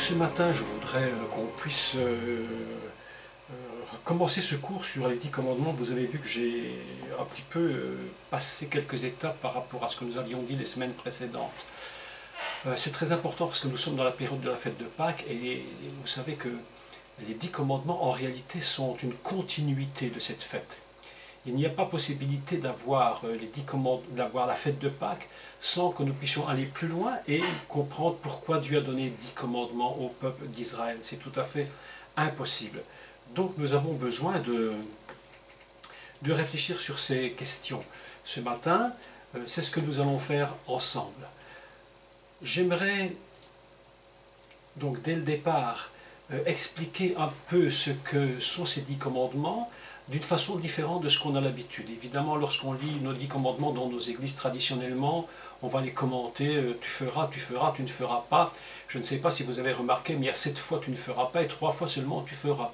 ce matin, je voudrais qu'on puisse commencer ce cours sur les 10 commandements. Vous avez vu que j'ai un petit peu passé quelques étapes par rapport à ce que nous avions dit les semaines précédentes. C'est très important parce que nous sommes dans la période de la fête de Pâques et vous savez que les 10 commandements en réalité sont une continuité de cette fête. Il n'y a pas possibilité d'avoir les 10 commandements, d'avoir la fête de Pâques sans que nous puissions aller plus loin et comprendre pourquoi Dieu a donné 10 commandements au peuple d'Israël. C'est tout à fait impossible. Donc nous avons besoin de réfléchir sur ces questions. Ce matin, c'est ce que nous allons faire ensemble. J'aimerais donc dès le départ expliquer un peu ce que sont ces 10 commandements d'une façon différente de ce qu'on a l'habitude. Évidemment, lorsqu'on lit nos 10 commandements dans nos églises traditionnellement, on va les commenter, tu feras, tu ne feras pas. Je ne sais pas si vous avez remarqué, mais il y a 7 fois tu ne feras pas et 3 fois seulement tu feras.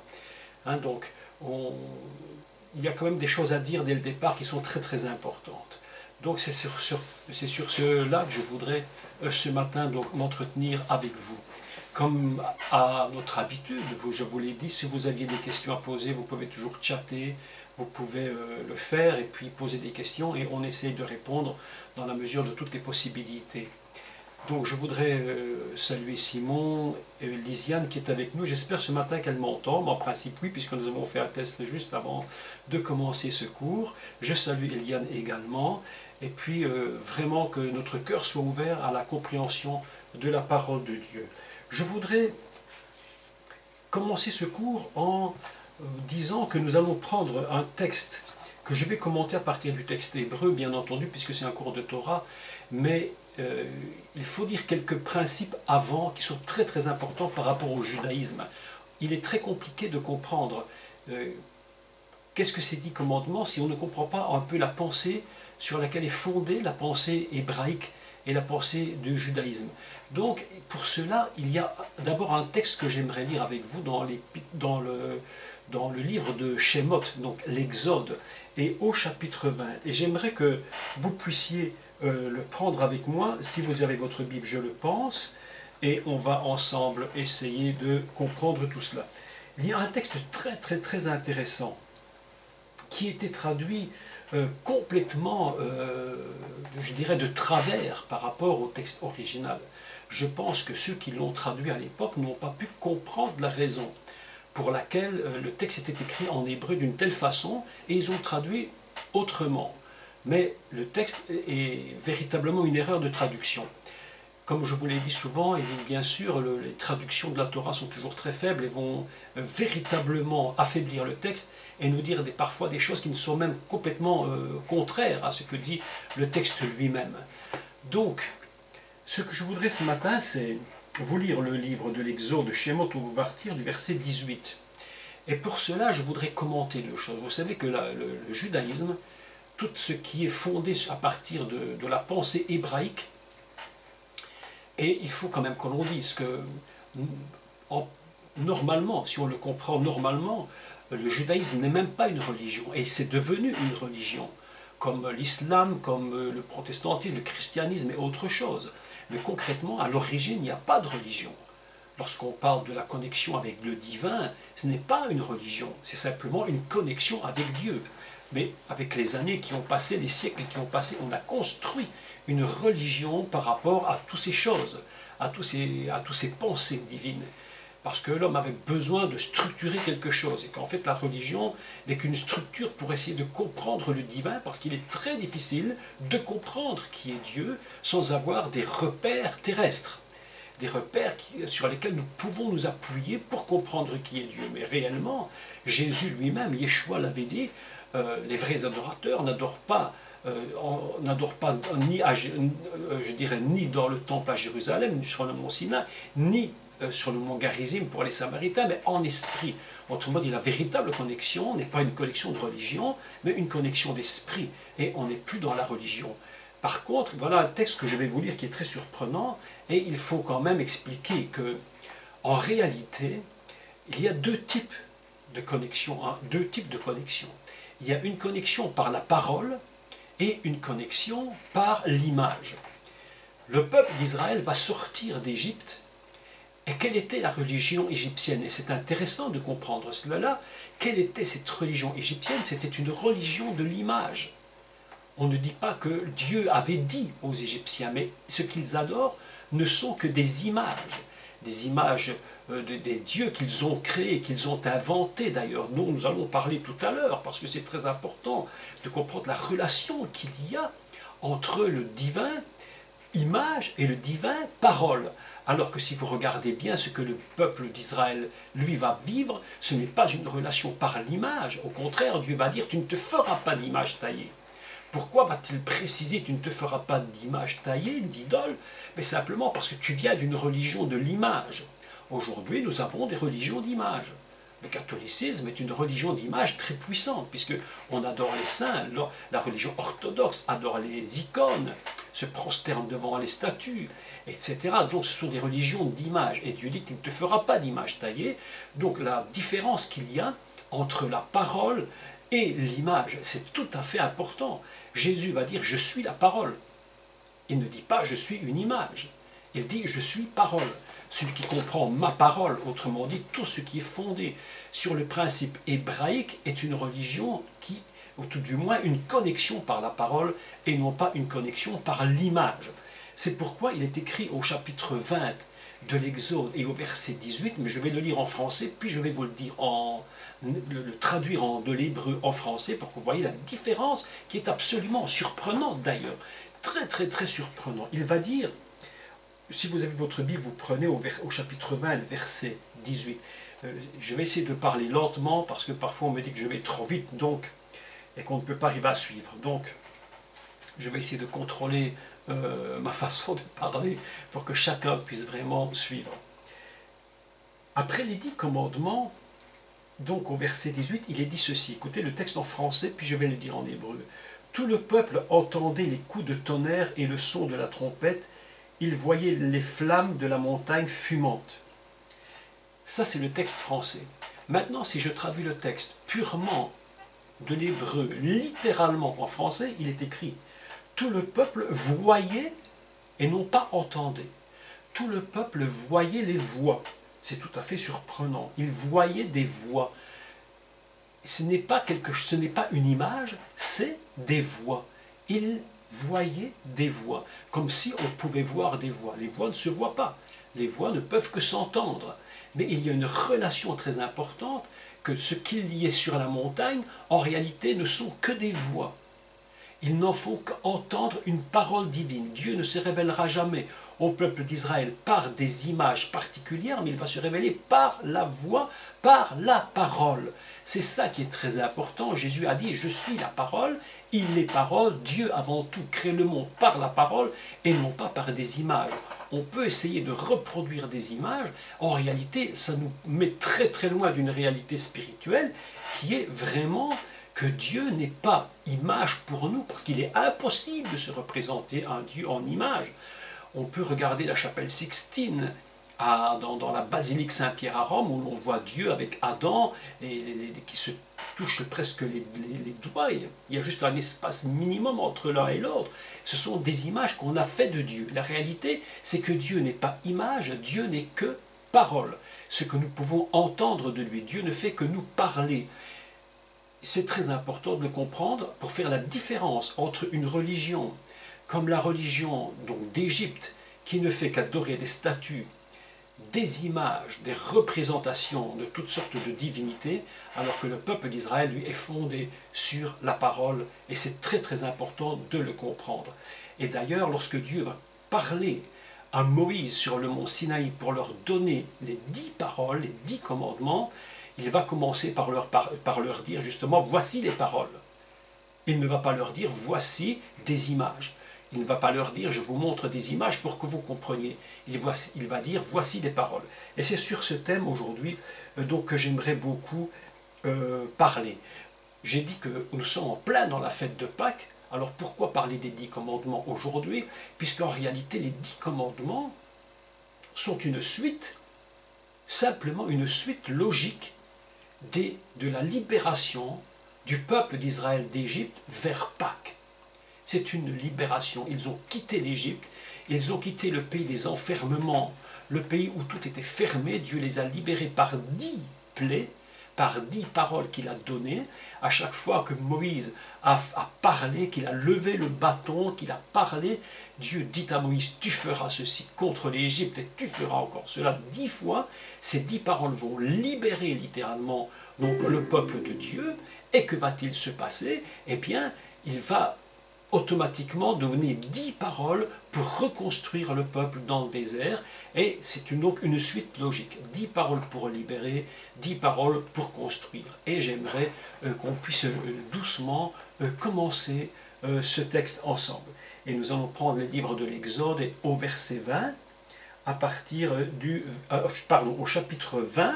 Hein, donc, il y a quand même des choses à dire dès le départ qui sont très très importantes. Donc c'est sur cela que je voudrais ce matin m'entretenir avec vous. Comme à notre habitude, je vous l'ai dit, si vous aviez des questions à poser, vous pouvez toujours chatter, vous pouvez le faire et puis poser des questions et on essaye de répondre dans la mesure de toutes les possibilités. Donc je voudrais saluer Simon et Lisiane qui est avec nous. J'espère ce matin qu'elle m'entend, mais en principe oui, puisque nous avons fait un test juste avant de commencer ce cours. Je salue Eliane également, et puis vraiment que notre cœur soit ouvert à la compréhension de la parole de Dieu. Je voudrais commencer ce cours en disant que nous allons prendre un texte que je vais commenter à partir du texte hébreu, bien entendu, puisque c'est un cours de Torah, mais il faut dire quelques principes avant qui sont très très importants par rapport au judaïsme. Il est très compliqué de comprendre qu'est-ce que ces 10 commandements si on ne comprend pas un peu la pensée sur laquelle est fondée la pensée hébraïque et la pensée du judaïsme. Donc, pour cela, il y a d'abord un texte que j'aimerais lire avec vous dans le livre de Shemot, donc l'Exode, et au chapitre 20. Et j'aimerais que vous puissiez le prendre avec moi, si vous avez votre Bible, je le pense, et on va ensemble essayer de comprendre tout cela. Il y a un texte très très très intéressant qui était traduit complètement, je dirais, de travers par rapport au texte original. Je pense que ceux qui l'ont traduit à l'époque n'ont pas pu comprendre la raison pour laquelle le texte était écrit en hébreu d'une telle façon, et ils ont traduit autrement. Mais le texte est véritablement une erreur de traduction. Comme je vous l'ai dit souvent, et bien sûr, les traductions de la Torah sont toujours très faibles et vont véritablement affaiblir le texte et nous dire parfois des choses qui ne sont même complètement contraires à ce que dit le texte lui-même. Donc, ce que je voudrais ce matin, c'est vous lire le livre de l'Exode de Shemot où va partir du verset 18. Et pour cela, je voudrais commenter deux choses. Vous savez que le judaïsme, tout ce qui est fondé à partir de la pensée hébraïque, et il faut quand même que l'on dise que, normalement, si on le comprend normalement, le judaïsme n'est même pas une religion, et c'est devenu une religion, comme l'islam, comme le protestantisme, le christianisme et autre chose. Mais concrètement, à l'origine, il n'y a pas de religion. Lorsqu'on parle de la connexion avec le divin, ce n'est pas une religion, c'est simplement une connexion avec Dieu. Mais avec les années qui ont passé, les siècles qui ont passé, on a construit une religion par rapport à toutes ces choses, à toutes ces pensées divines. Parce que l'homme avait besoin de structurer quelque chose. Et qu'en fait, la religion n'est qu'une structure pour essayer de comprendre le divin, parce qu'il est très difficile de comprendre qui est Dieu sans avoir des repères terrestres. Des repères sur lesquels nous pouvons nous appuyer pour comprendre qui est Dieu. Mais réellement, Jésus lui-même, Yeshua l'avait dit, les vrais adorateurs n'adorent pas ni, je dirais, ni dans le temple à Jérusalem, ni sur le mont Sinaï, ni sur le mont Garizim pour les Samaritains, mais en esprit. Autrement dit, la véritable connexion n'est pas une connexion de religion, mais une connexion d'esprit, et on n'est plus dans la religion. Par contre, voilà un texte que je vais vous lire qui est très surprenant, et il faut quand même expliquer que, en réalité, il y a deux types de connexion, hein, deux types de connexion. Il y a une connexion par la parole et une connexion par l'image. Le peuple d'Israël va sortir d'Égypte Et quelle était la religion égyptienne? Et c'est intéressant de comprendre cela. Quelle était cette religion égyptienne? C'était une religion de l'image. On ne dit pas que Dieu avait dit aux Égyptiens, mais ce qu'ils adorent ne sont que des images des dieux qu'ils ont créés, qu'ils ont inventés d'ailleurs. Nous allons parler tout à l'heure, parce que c'est très important de comprendre la relation qu'il y a entre le divin image et le divin parole. Alors que si vous regardez bien ce que le peuple d'Israël, lui, va vivre, ce n'est pas une relation par l'image. Au contraire, Dieu va dire, tu ne te feras pas d'image taillée. Pourquoi va-t-il préciser, tu ne te feras pas d'image taillée, d'idole? Mais simplement parce que tu viens d'une religion de l'image. Aujourd'hui, nous avons des religions d'image. Le catholicisme est une religion d'image très puissante, puisqu'on adore les saints. La religion orthodoxe adore les icônes, se prosterne devant les statues, etc. Donc ce sont des religions d'image. Et Dieu dit, tu ne te feras pas d'image taillée. Donc la différence qu'il y a entre la parole et l'image, c'est tout à fait important. Jésus va dire, je suis la parole. Il ne dit pas, je suis une image. Il dit, je suis parole. Celui qui comprend ma parole, autrement dit, tout ce qui est fondé sur le principe hébraïque est une religion qui, ou tout du moins, une connexion par la parole et non pas une connexion par l'image. C'est pourquoi il est écrit au chapitre 20 de l'Exode et au verset 18, mais je vais le lire en français, puis je vais vous le dire le traduire de l'hébreu en français pour que vous voyez la différence qui est absolument surprenante d'ailleurs. Très très très surprenant. Il va dire, si vous avez votre Bible, vous prenez au chapitre 20, verset 18. Je vais essayer de parler lentement parce que parfois on me dit que je vais trop vite et qu'on ne peut pas arriver à suivre. Donc, je vais essayer de contrôler ma façon de parler pour que chacun puisse vraiment suivre. Après les 10 commandements, donc au verset 18, il est dit ceci. Écoutez le texte en français, puis je vais le dire en hébreu. Tout le peuple entendait les coups de tonnerre et le son de la trompette. Il voyait les flammes de la montagne fumante. Ça, c'est le texte français. Maintenant, si je traduis le texte purement de l'hébreu, littéralement en français, il est écrit « Tout le peuple voyait et non pas entendait. Tout le peuple voyait les voix. » C'est tout à fait surprenant. Il voyait des voix. Ce n'est pas une image, c'est des voix. Il voyait des voix, comme si on pouvait voir des voix. Les voix ne se voient pas. Les voix ne peuvent que s'entendre. Mais il y a une relation très importante que ce qu'il y ait sur la montagne, en réalité, ne sont que des voix. Ils n'en font qu'entendre une parole divine. Dieu ne se révélera jamais au peuple d'Israël par des images particulières, mais il va se révéler par la voix, par la parole. C'est ça qui est très important. Jésus a dit, je suis la parole, il est parole, Dieu avant tout crée le monde par la parole et non pas par des images. On peut essayer de reproduire des images, en réalité ça nous met très très loin d'une réalité spirituelle qui est vraiment que Dieu n'est pas image pour nous, parce qu'il est impossible de se représenter un Dieu en image. On peut regarder la chapelle Sixtine dans la basilique Saint-Pierre à Rome, où l'on voit Dieu avec Adam, qui se touche presque les doigts. Il y a juste un espace minimum entre l'un et l'autre. Ce sont des images qu'on a fait de Dieu. La réalité, c'est que Dieu n'est pas image, Dieu n'est que parole. Ce que nous pouvons entendre de lui, Dieu ne fait que nous parler. C'est très important de le comprendre pour faire la différence entre une religion comme la religion d'Égypte qui ne fait qu'adorer des statues, des images, des représentations de toutes sortes de divinités, alors que le peuple d'Israël, lui, est fondé sur la parole, et c'est très très important de le comprendre. Et d'ailleurs, lorsque Dieu va parler à Moïse sur le mont Sinaï pour leur donner les 10 paroles, les 10 commandements, il va commencer par leur dire justement, voici les paroles. Il ne va pas leur dire, voici des images. Il ne va pas leur dire, je vous montre des images pour que vous compreniez. Il va dire, voici les paroles. Et c'est sur ce thème aujourd'hui que j'aimerais beaucoup parler. J'ai dit que nous sommes en plein dans la fête de Pâques. Alors pourquoi parler des 10 commandements aujourd'hui? Puisqu'en réalité, les 10 commandements sont une suite, simplement une suite logique de la libération du peuple d'Israël d'Égypte vers Pâques. C'est une libération. Ils ont quitté l'Égypte, ils ont quitté le pays des enfermements le pays où tout était fermé, Dieu les a libérés par 10 plaies, par 10 paroles qu'il a données. À chaque fois que Moïse a parlé, qu'il a levé le bâton, qu'il a parlé, Dieu dit à Moïse, tu feras ceci contre l'Égypte et tu feras encore cela 10 fois. Ces 10 paroles vont libérer littéralement donc, le peuple de Dieu. Et que va-t-il se passer? Eh bien, il va automatiquement devenir 10 paroles pour reconstruire le peuple dans le désert. Et c'est donc une suite logique. 10 paroles pour libérer, 10 paroles pour construire. Et j'aimerais qu'on puisse doucement commencer ce texte ensemble. Et nous allons prendre le livre de l'Exode et au verset 20, à partir au chapitre 20,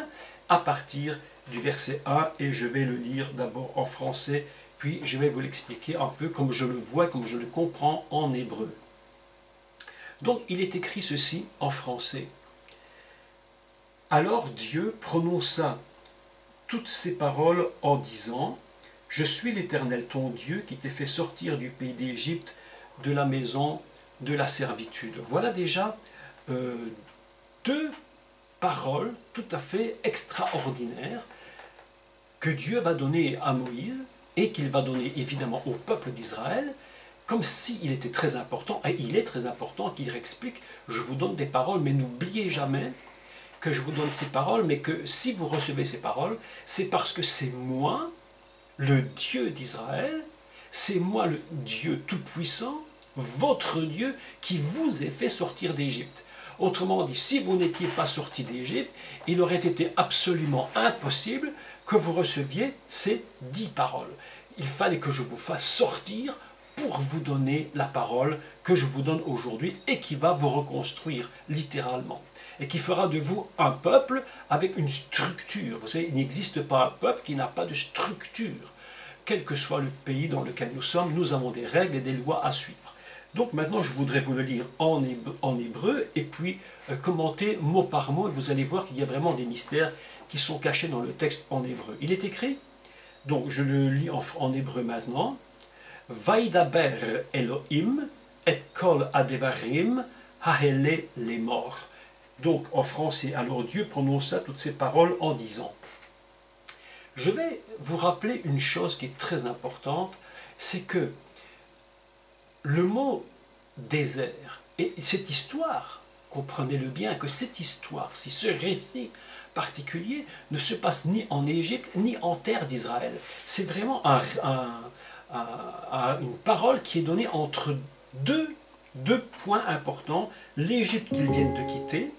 à partir du verset 1, et je vais le lire d'abord en français, puis je vais vous l'expliquer un peu comme je le vois, comme je le comprends en hébreu. Donc il est écrit ceci en français. Alors Dieu prononça toutes ces paroles en disant, « Je suis l'Éternel ton Dieu qui t'ai fait sortir du pays d'Égypte, de la maison de la servitude. » Voilà déjà deux paroles tout à fait extraordinaires que Dieu va donner à Moïse et qu'il va donner évidemment au peuple d'Israël, comme s'il était très important, et il est très important qu'il explique, je vous donne des paroles, mais n'oubliez jamais que je vous donne ces paroles, mais que si vous recevez ces paroles, c'est parce que c'est moi, le Dieu d'Israël, c'est moi le Dieu tout-puissant, votre Dieu, qui vous ai fait sortir d'Égypte. Autrement dit, si vous n'étiez pas sorti d'Égypte, il aurait été absolument impossible que vous receviez ces 10 paroles. Il fallait que je vous fasse sortir pour vous donner la parole que je vous donne aujourd'hui et qui va vous reconstruire littéralement. Et qui fera de vous un peuple avec une structure. Vous savez, il n'existe pas un peuple qui n'a pas de structure. Quel que soit le pays dans lequel nous sommes, nous avons des règles et des lois à suivre. Donc maintenant, je voudrais vous le lire en hébreu et puis commenter mot par mot. Et vous allez voir qu'il y a vraiment des mystères qui sont cachés dans le texte en hébreu. Il est écrit, donc je le lis en hébreu maintenant. Vaidaber Elohim et kol adevarim hahele lemor. Donc en français, alors Dieu prononça toutes ces paroles en disant. Je vais vous rappeler une chose qui est très importante, c'est que le mot désert et cette histoire, comprenez-le bien, que cette histoire, si ce récit particulier ne se passe ni en Égypte ni en terre d'Israël. C'est vraiment une parole qui est donnée entre deux points importants, l'Égypte qu'ils viennent de quitter,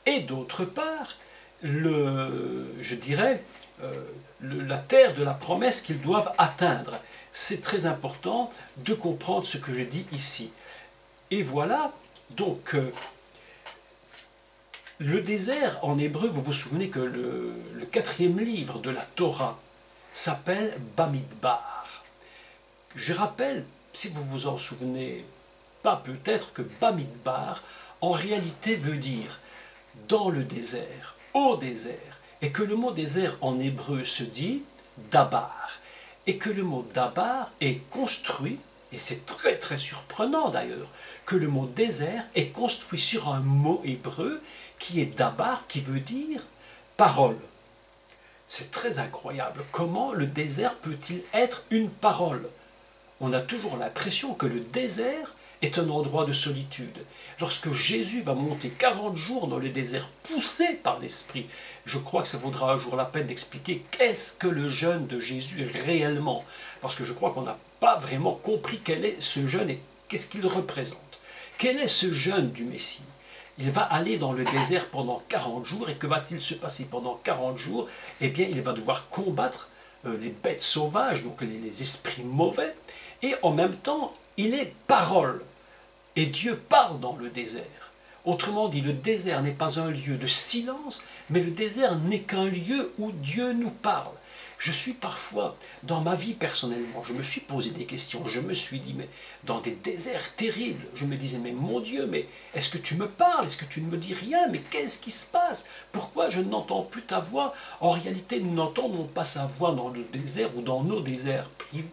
et d'autre part, je dirais, la terre de la promesse qu'ils doivent atteindre. C'est très important de comprendre ce que je dis ici. Et voilà, donc, le désert en hébreu, vous vous souvenez que le 4e livre de la Torah s'appelle Bamidbar. Je rappelle, si vous vous en souvenez pas peut-être, que Bamidbar, en réalité veut dire dans le désert, au désert, et que le mot désert en hébreu se dit dabar, et que le mot dabar est construit, et c'est très très surprenant d'ailleurs, que le mot désert est construit sur un mot hébreu qui est dabar, qui veut dire parole. C'est très incroyable. Comment le désert peut-il être une parole? On a toujours l'impression que le désert est un endroit de solitude. Lorsque Jésus va monter 40 jours dans le désert, poussé par l'Esprit, je crois que ça vaudra un jour la peine d'expliquer qu'est-ce que le jeûne de Jésus réellement, parce que je crois qu'on n'a pas vraiment compris quel est ce jeûne et qu'est-ce qu'il représente. Quel est ce jeûne du Messie? Il va aller dans le désert pendant 40 jours, et que va-t-il se passer pendant 40 jours? Eh bien, il va devoir combattre les bêtes sauvages, donc les esprits mauvais, et en même temps, il est parole. Et Dieu parle dans le désert. Autrement dit, le désert n'est pas un lieu de silence, mais le désert n'est qu'un lieu où Dieu nous parle. Je suis parfois, dans ma vie personnellement, je me suis posé des questions, je me suis dit, mais dans des déserts terribles, je me disais, mais mon Dieu, mais est-ce que tu me parles? Est-ce que tu ne me dis rien? Mais qu'est-ce qui se passe? Pourquoi je n'entends plus ta voix? En réalité, nous n'entendons pas sa voix dans le désert ou dans nos déserts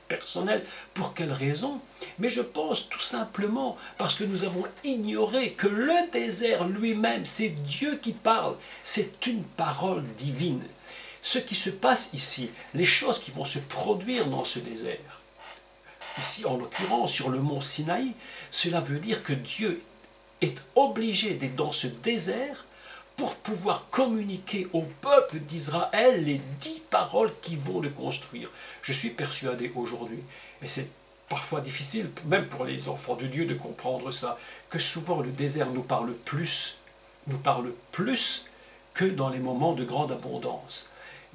personnels. Pour quelle raison? Mais je pense tout simplement parce que nous avons ignoré que le désert lui-même, c'est Dieu qui parle, c'est une parole divine. Ce qui se passe ici, les choses qui vont se produire dans ce désert, ici en l'occurrence sur le mont Sinaï, cela veut dire que Dieu est obligé d'être dans ce désert pour pouvoir communiquer au peuple d'Israël les 10 paroles qui vont le construire. Je suis persuadé aujourd'hui, et c'est parfois difficile, même pour les enfants de Dieu, de comprendre ça, que souvent le désert nous parle plus que dans les moments de grande abondance.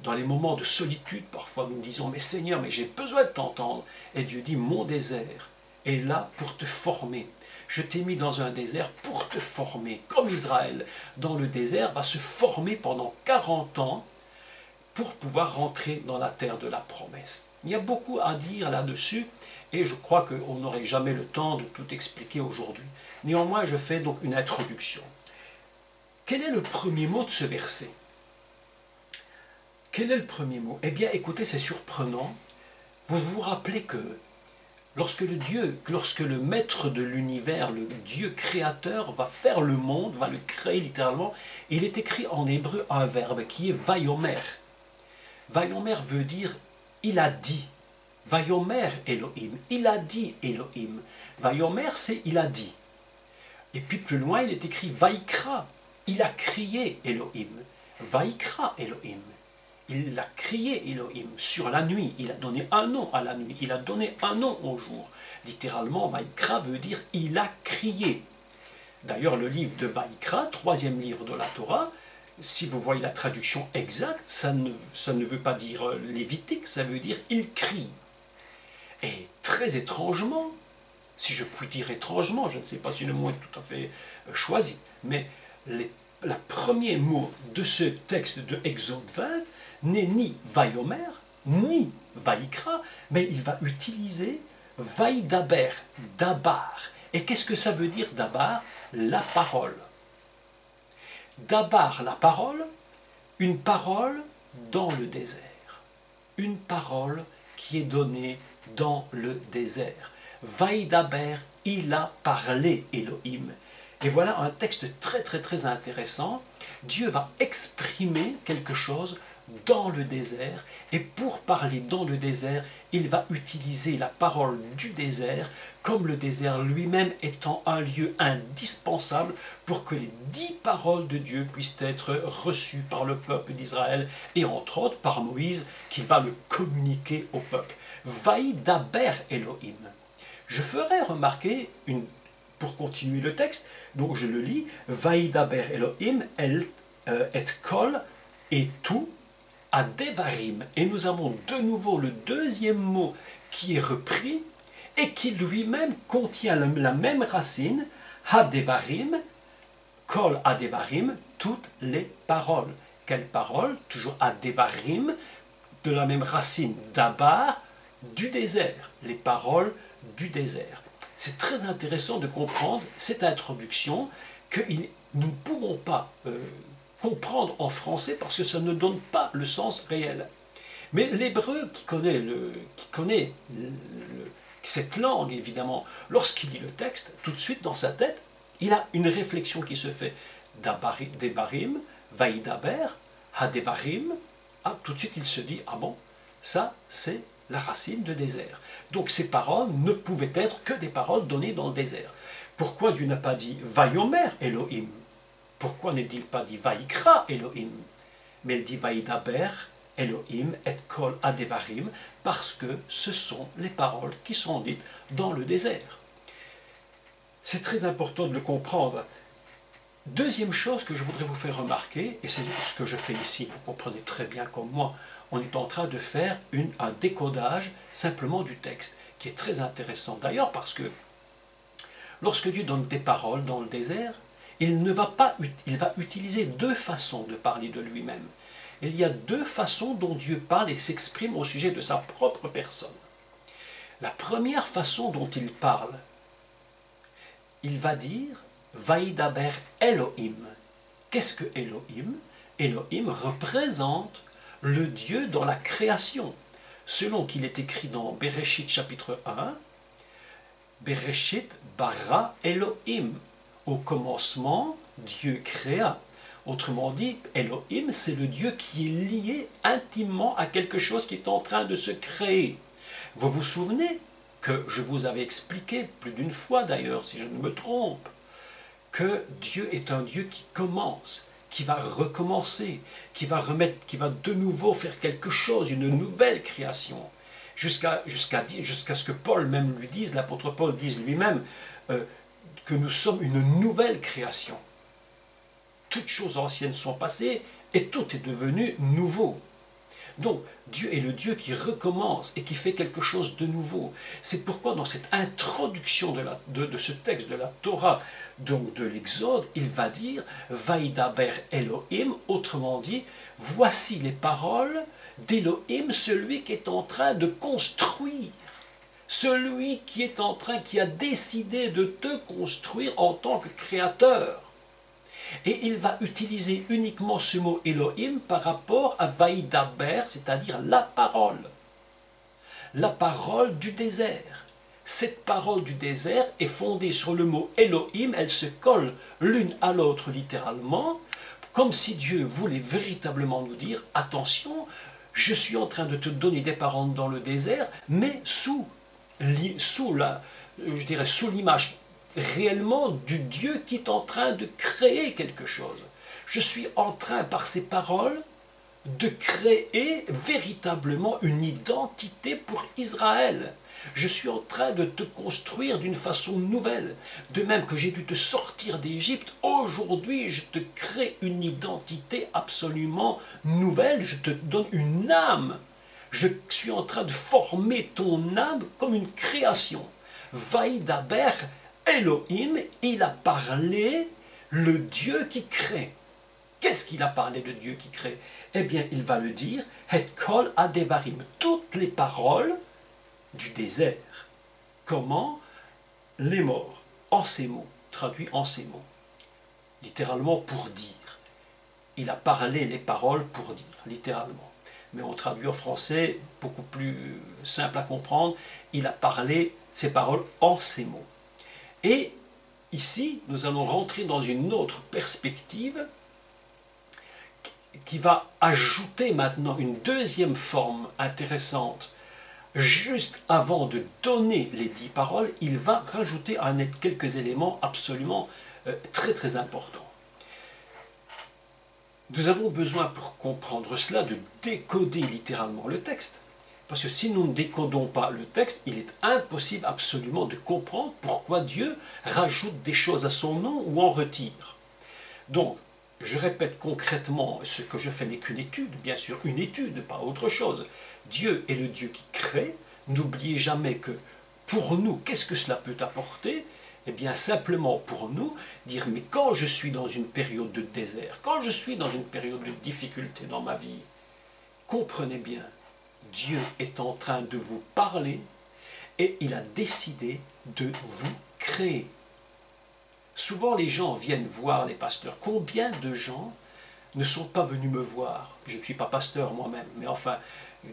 Dans les moments de solitude, parfois nous disons, mais Seigneur, mais j'ai besoin de t'entendre. Et Dieu dit, mon désert est là pour te former. Je t'ai mis dans un désert pour te former, comme Israël. Dans le désert, va se former pendant 40 ans pour pouvoir rentrer dans la terre de la promesse. Il y a beaucoup à dire là-dessus, et je crois qu'on n'aurait jamais le temps de tout expliquer aujourd'hui. Néanmoins, je fais donc une introduction. Quel est le premier mot de ce verset? Quel est le premier mot? Eh bien, écoutez, c'est surprenant. Vous vous rappelez que lorsque le maître de l'univers, le Dieu créateur, va faire le monde, va le créer littéralement, il est écrit en hébreu un verbe qui est vayomer. Vayomer veut dire « il a dit ». Vayomer Elohim, il a dit Elohim. Vayomer, c'est « il a dit ». Et puis plus loin, il est écrit « vaikra », il a crié Elohim. Vaikra Elohim. Il a crié Elohim sur la nuit, il a donné un nom à la nuit, il a donné un nom au jour. Littéralement, Vaikra veut dire « il a crié ». D'ailleurs, le livre de Vaikra, troisième livre de la Torah, si vous voyez la traduction exacte, ça ne veut pas dire lévitique, ça veut dire « il crie ». Et très étrangement, si je puis dire étrangement, je ne sais pas si le mot est tout à fait choisi, mais le premier mot de ce texte de Exode 20 n'est ni Vayomer, ni Vaikra, mais il va utiliser Vaïdaber, Dabar. Et qu'est-ce que ça veut dire Dabar? La parole. Dabar, la parole, une parole dans le désert. Une parole qui est donnée dans le désert. Vaïdaber, il a parlé, Elohim. Et voilà un texte très très très intéressant. Dieu va exprimer quelque chose dans le désert, et pour parler dans le désert, il va utiliser la parole du désert, comme le désert lui-même étant un lieu indispensable pour que les 10 paroles de Dieu puissent être reçues par le peuple d'Israël, et entre autres par Moïse, qui va le communiquer au peuple. Vaïdaber Elohim. Je ferai remarquer, pour continuer le texte, donc je le lis, Vaïdaber Elohim et kol et tout à Devarim. Et nous avons de nouveau le deuxième mot qui est repris et qui lui-même contient la même racine, Hadevarim, kol Hadevarim, toutes les paroles. Quelles paroles? Toujours Hadevarim, de la même racine, Dabar, du désert, les paroles du désert. C'est très intéressant de comprendre cette introduction que nous ne pourrons pas comprendre en français parce que ça ne donne pas le sens réel. Mais l'hébreu qui connaît cette langue, évidemment, lorsqu'il lit le texte, tout de suite dans sa tête, il a une réflexion qui se fait. Devarim, Vaïdaber, Hadevarim, tout de suite il se dit, ah bon, ça c'est la racine de désert. Donc ces paroles ne pouvaient être que des paroles données dans le désert. Pourquoi Dieu n'a pas dit Vayomer Elohim? Pourquoi n'a-t-il pas dit Vaikra Elohim? Mais il dit Vaïdaber Elohim et kol Hadevarim, parce que ce sont les paroles qui sont dites dans le désert. C'est très important de le comprendre. Deuxième chose que je voudrais vous faire remarquer, et c'est ce que je fais ici, vous comprenez très bien comme moi, on est en train de faire un décodage simplement du texte, qui est très intéressant d'ailleurs parce que lorsque Dieu donne des paroles dans le désert, il va utiliser deux façons de parler de lui-même. Il y a deux façons dont Dieu parle et s'exprime au sujet de sa propre personne. La première façon dont il parle, il va dire « Vaïdaber Elohim ». Qu'est-ce que Elohim? Elohim représente le Dieu dans la création. Selon qu'il est écrit dans Bereshit chapitre 1, Bereshit bara Elohim. Au commencement, Dieu créa. Autrement dit, Elohim, c'est le Dieu qui est lié intimement à quelque chose qui est en train de se créer. Vous vous souvenez que je vous avais expliqué, plus d'une fois d'ailleurs, si je ne me trompe, que Dieu est un Dieu qui commence, qui va recommencer, qui va de nouveau faire quelque chose, une nouvelle création, jusqu'à ce que Paul même lui dise, l'apôtre Paul dise lui-même, que nous sommes une nouvelle création. Toutes choses anciennes sont passées et tout est devenu nouveau. Donc, Dieu est le Dieu qui recommence et qui fait quelque chose de nouveau. C'est pourquoi dans cette introduction de ce texte de la Torah, donc de l'Exode, il va dire « Vaïdaber Elohim », autrement dit, voici les paroles d'Elohim, celui qui est en train de construire, celui qui a décidé de te construire en tant que créateur. Et il va utiliser uniquement ce mot Elohim par rapport à Vaïdaber, c'est-à-dire la parole du désert. Cette parole du désert est fondée sur le mot Elohim, elle se colle l'une à l'autre littéralement, comme si Dieu voulait véritablement nous dire, attention, je suis en train de te donner des paroles dans le désert, mais sous l'image réellement du Dieu qui est en train de créer quelque chose. Je suis en train, par ces paroles, de créer véritablement une identité pour Israël. Je suis en train de te construire d'une façon nouvelle. De même que j'ai dû te sortir d'Égypte, aujourd'hui je te crée une identité absolument nouvelle. Je te donne une âme. Je suis en train de former ton âme comme une création. Vaïdaber Elohim, il a parlé le Dieu qui crée. Qu'est-ce qu'il a parlé de Dieu qui crée? Eh bien, il va le dire, Et kol adevarim, toutes les paroles du désert. Comment? Les morts, en ces mots, traduit en ces mots. Littéralement pour dire. Il a parlé les paroles pour dire, littéralement. Mais on traduit en français, beaucoup plus simple à comprendre, il a parlé ces paroles en ces mots. Et ici, nous allons rentrer dans une autre perspective qui va ajouter maintenant une deuxième forme intéressante. Juste avant de donner les 10 paroles, il va rajouter quelques éléments absolument très très importants. Nous avons besoin pour comprendre cela de décoder littéralement le texte. Parce que si nous ne décodons pas le texte, il est impossible absolument de comprendre pourquoi Dieu rajoute des choses à son nom ou en retire. Donc, je répète concrètement, ce que je fais n'est qu'une étude, bien sûr, une étude, pas autre chose. Dieu est le Dieu qui crée. N'oubliez jamais que pour nous, qu'est-ce que cela peut apporter? Eh bien, simplement pour nous, dire, mais quand je suis dans une période de désert, quand je suis dans une période de difficulté dans ma vie, comprenez bien, Dieu est en train de vous parler et il a décidé de vous créer. Souvent les gens viennent voir les pasteurs. Combien de gens ne sont pas venus me voir? Je ne suis pas pasteur moi-même, mais enfin,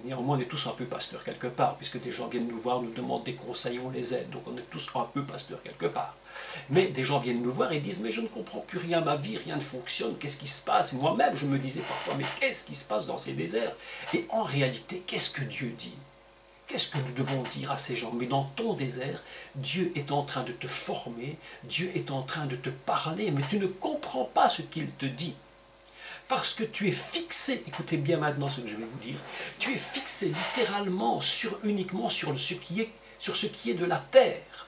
néanmoins on est tous un peu pasteurs quelque part, puisque des gens viennent nous voir, nous demandent des conseils, on les aide, donc on est tous un peu pasteurs quelque part. Mais des gens viennent nous voir et disent, mais je ne comprends plus rien, ma vie, rien ne fonctionne, qu'est-ce qui se passe? Moi-même, je me disais parfois, mais qu'est-ce qui se passe dans ces déserts? Et en réalité, qu'est-ce que Dieu dit? Qu'est-ce que nous devons dire à ces gens? Mais dans ton désert, Dieu est en train de te former, Dieu est en train de te parler, mais tu ne comprends pas ce qu'il te dit. Parce que tu es fixé, écoutez bien maintenant ce que je vais vous dire, tu es fixé littéralement uniquement sur ce qui est de la terre.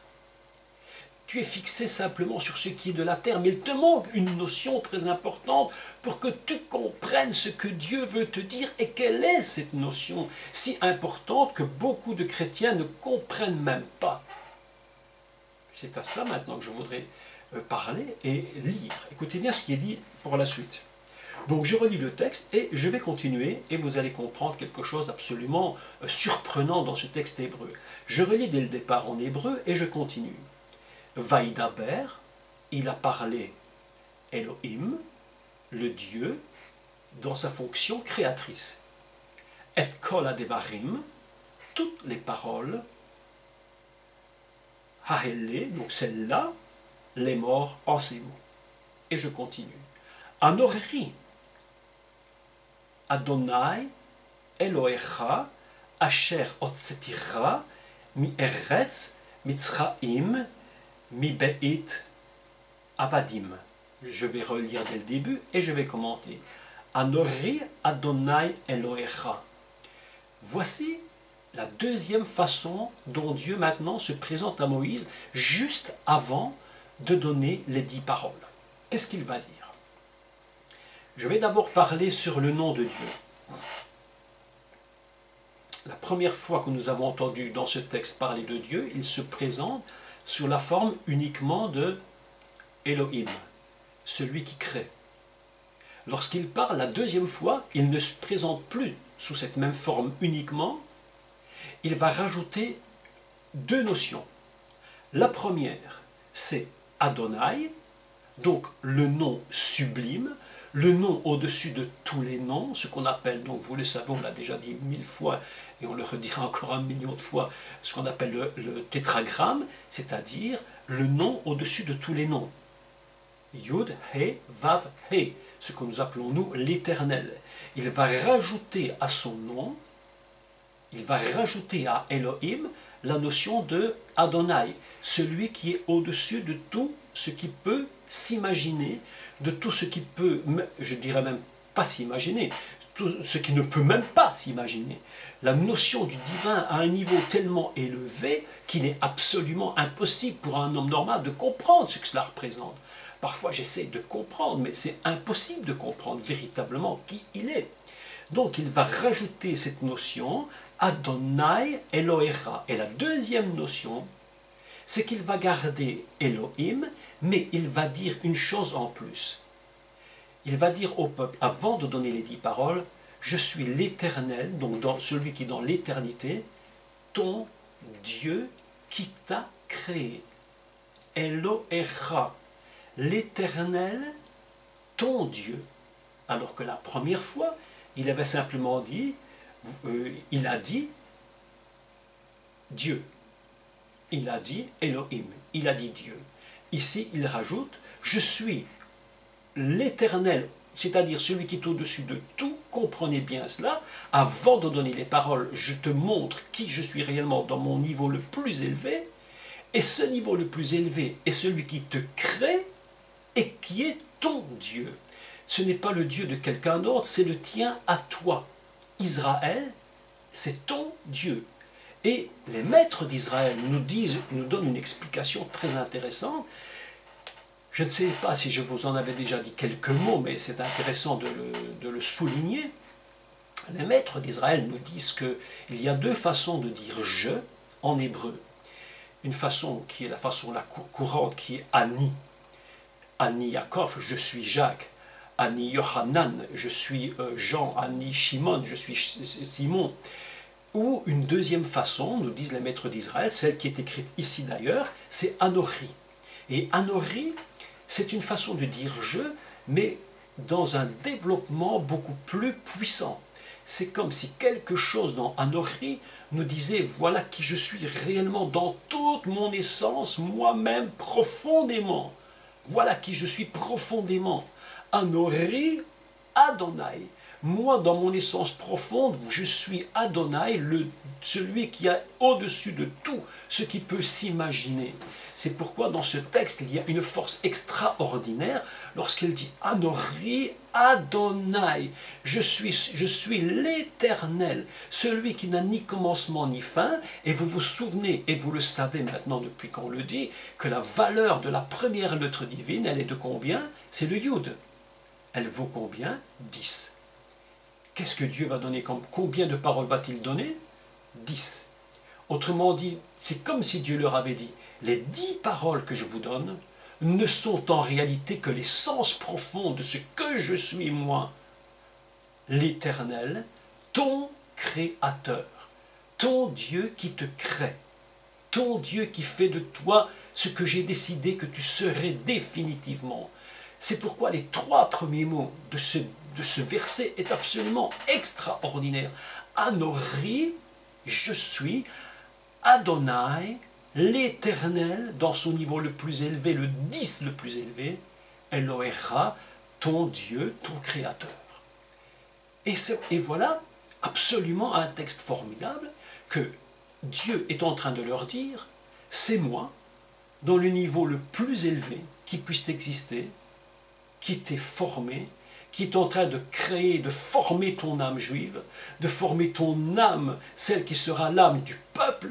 Tu es fixé simplement sur ce qui est de la terre, mais il te manque une notion très importante pour que tu comprennes ce que Dieu veut te dire et quelle est cette notion si importante que beaucoup de chrétiens ne comprennent même pas. C'est à cela maintenant que je voudrais parler et lire. Écoutez bien ce qui est dit pour la suite. Donc je relis le texte et je vais continuer et vous allez comprendre quelque chose d'absolument surprenant dans ce texte hébreu. Je relis dès le départ en hébreu et je continue. Vaïdaber, il a parlé Elohim, le Dieu, dans sa fonction créatrice. Et kol hadevarim, toutes les paroles, hahele, donc celle-là, les morts en ces mots. Et je continue. Anori, Adonai, Elohecha, Asher Otsetira, Mi Eretz, Mitzraim, Mi Beit Avadim. Je vais relire dès le début et je vais commenter. Anori, Adonai, Elohecha. Voici la deuxième façon dont Dieu maintenant se présente à Moïse juste avant de donner les 10 paroles. Qu'est-ce qu'il va dire? Je vais d'abord parler sur le nom de Dieu. La première fois que nous avons entendu dans ce texte parler de Dieu, il se présente sous la forme uniquement de Elohim, celui qui crée. Lorsqu'il parle la deuxième fois, il ne se présente plus sous cette même forme uniquement, il va rajouter 2 notions. La première, c'est Adonai, donc le nom sublime, le nom au-dessus de tous les noms, ce qu'on appelle, donc vous le savez, on l'a déjà dit 1000 fois, et on le redira encore 1 million de fois, ce qu'on appelle le tétragramme, c'est-à-dire le nom au-dessus de tous les noms. Yud, He, Vav, He, ce que nous appelons nous l'Éternel. Il va rajouter à son nom, il va rajouter à Elohim la notion de Adonai, celui qui est au-dessus de tout ce qui peut s'imaginer, de tout ce qui peut, je dirais même pas s'imaginer, tout ce qui ne peut même pas s'imaginer. La notion du divin à un niveau tellement élevé qu'il est absolument impossible pour un homme normal de comprendre ce que cela représente. Parfois j'essaie de comprendre, mais c'est impossible de comprendre véritablement qui il est. Donc il va rajouter cette notion, Adonai Elohecha. Et la deuxième notion, c'est qu'il va garder Elohim, mais il va dire une chose en plus. Il va dire au peuple, avant de donner les 10 paroles, je suis l'Éternel, donc celui qui est dans l'éternité, ton Dieu qui t'a créé. Elohecha, l'Éternel, ton Dieu. Alors que la première fois, il avait simplement dit, il a dit Dieu. Il a dit Elohim, il a dit Dieu. Ici, il rajoute, je suis l'Éternel, c'est-à-dire celui qui est au-dessus de tout, comprenez bien cela. Avant de donner les paroles, je te montre qui je suis réellement dans mon niveau le plus élevé, et ce niveau le plus élevé est celui qui te crée et qui est ton Dieu. Ce n'est pas le Dieu de quelqu'un d'autre, c'est le tien à toi. Israël, c'est ton Dieu. Et les maîtres d'Israël nous donnent une explication très intéressante. Je ne sais pas si je vous en avais déjà dit quelques mots, mais c'est intéressant de le souligner. Les maîtres d'Israël nous disent qu'il y a 2 façons de dire « je » en hébreu. Une façon qui est la façon la courante, qui est « Ani ». Ani Yaakov, je suis Jacques. Ani Yohanan, je suis Jean. Ani Shimon, je suis Simon. Ou une deuxième façon, nous disent les maîtres d'Israël, celle qui est écrite ici d'ailleurs, c'est Anori. Et Anori, c'est une façon de dire je, mais dans un développement beaucoup plus puissant. C'est comme si quelque chose dans Anori nous disait, voilà qui je suis réellement dans toute mon essence, moi-même profondément. Voilà qui je suis profondément. Anori Adonai. Moi, dans mon essence profonde, je suis Adonai, celui qui est au-dessus de tout ce qui peut s'imaginer. C'est pourquoi dans ce texte, il y a une force extraordinaire lorsqu'il dit Anori Adonai. Je suis l'Éternel, celui qui n'a ni commencement ni fin. Et vous vous souvenez, et vous le savez maintenant depuis qu'on le dit, que la valeur de la première lettre divine, elle est de combien? C'est le Yud. Elle vaut combien? 10. Qu'est-ce que Dieu va donner? Combien de paroles va-t-il donner? 10. Autrement dit, c'est comme si Dieu leur avait dit, les 10 paroles que je vous donne ne sont en réalité que l'essence profonde de ce que je suis moi, l'Éternel, ton Créateur, ton Dieu qui te crée, ton Dieu qui fait de toi ce que j'ai décidé que tu serais définitivement. C'est pourquoi les 3 premiers mots de ce verset est absolument extraordinaire. Anori, je suis, Adonai, l'Éternel, dans son niveau le plus élevé, le 10 le plus élevé, Elohecha, ton Dieu, ton Créateur. Et voilà absolument un texte formidable que Dieu est en train de leur dire, c'est moi, dans le niveau le plus élevé qui puisse exister, qui t'ai formé, qui est en train de créer, de former ton âme juive, de former ton âme, celle qui sera l'âme du peuple,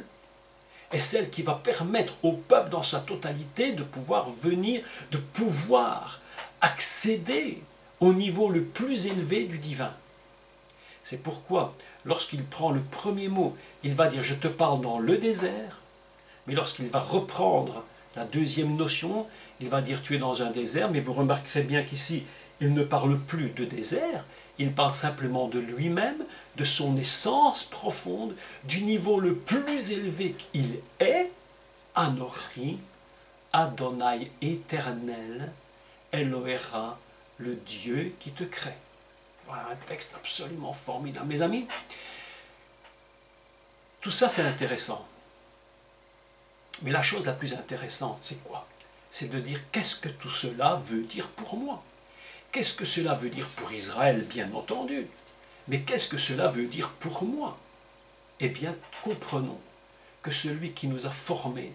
et celle qui va permettre au peuple dans sa totalité de pouvoir venir, de pouvoir accéder au niveau le plus élevé du divin. C'est pourquoi, lorsqu'il prend le premier mot, il va dire « je te parle dans le désert », mais lorsqu'il va reprendre la deuxième notion, il va dire « tu es dans un désert », mais vous remarquerez bien qu'ici, il ne parle plus de désert, il parle simplement de lui-même, de son essence profonde, du niveau le plus élevé qu'il est, Anori, Adonai éternel, Elohecha, le Dieu qui te crée. Voilà un texte absolument formidable. Mes amis, tout ça c'est intéressant. Mais la chose la plus intéressante, c'est quoi? C'est de dire qu'est-ce que tout cela veut dire pour moi? Qu'est-ce que cela veut dire pour Israël, bien entendu? Mais qu'est-ce que cela veut dire pour moi? Eh bien, comprenons que celui qui nous a formés,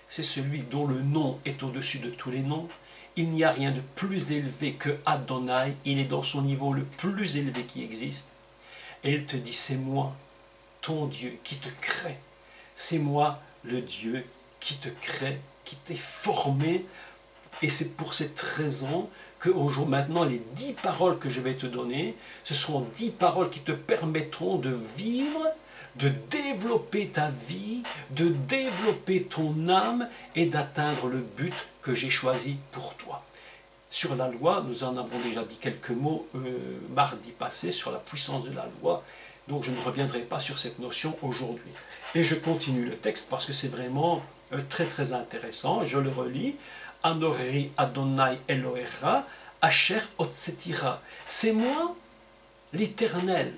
c'est celui dont le nom est au-dessus de tous les noms. Il n'y a rien de plus élevé que Adonai, il est dans son niveau le plus élevé qui existe. Et il te dit, c'est moi, ton Dieu, qui te crée. C'est moi, le Dieu, qui te crée, qui t'est formé. Et c'est pour cette raison que maintenant, les 10 paroles que je vais te donner, ce seront 10 paroles qui te permettront de vivre, de développer ta vie, de développer ton âme et d'atteindre le but que j'ai choisi pour toi. Sur la loi, nous en avons déjà dit quelques mots mardi passé sur la puissance de la loi, donc je ne reviendrai pas sur cette notion aujourd'hui. Et je continue le texte parce que c'est vraiment très très intéressant, je le relis. Anori Adonai Elohecha, Asher Otsetira. C'est moi, l'Éternel,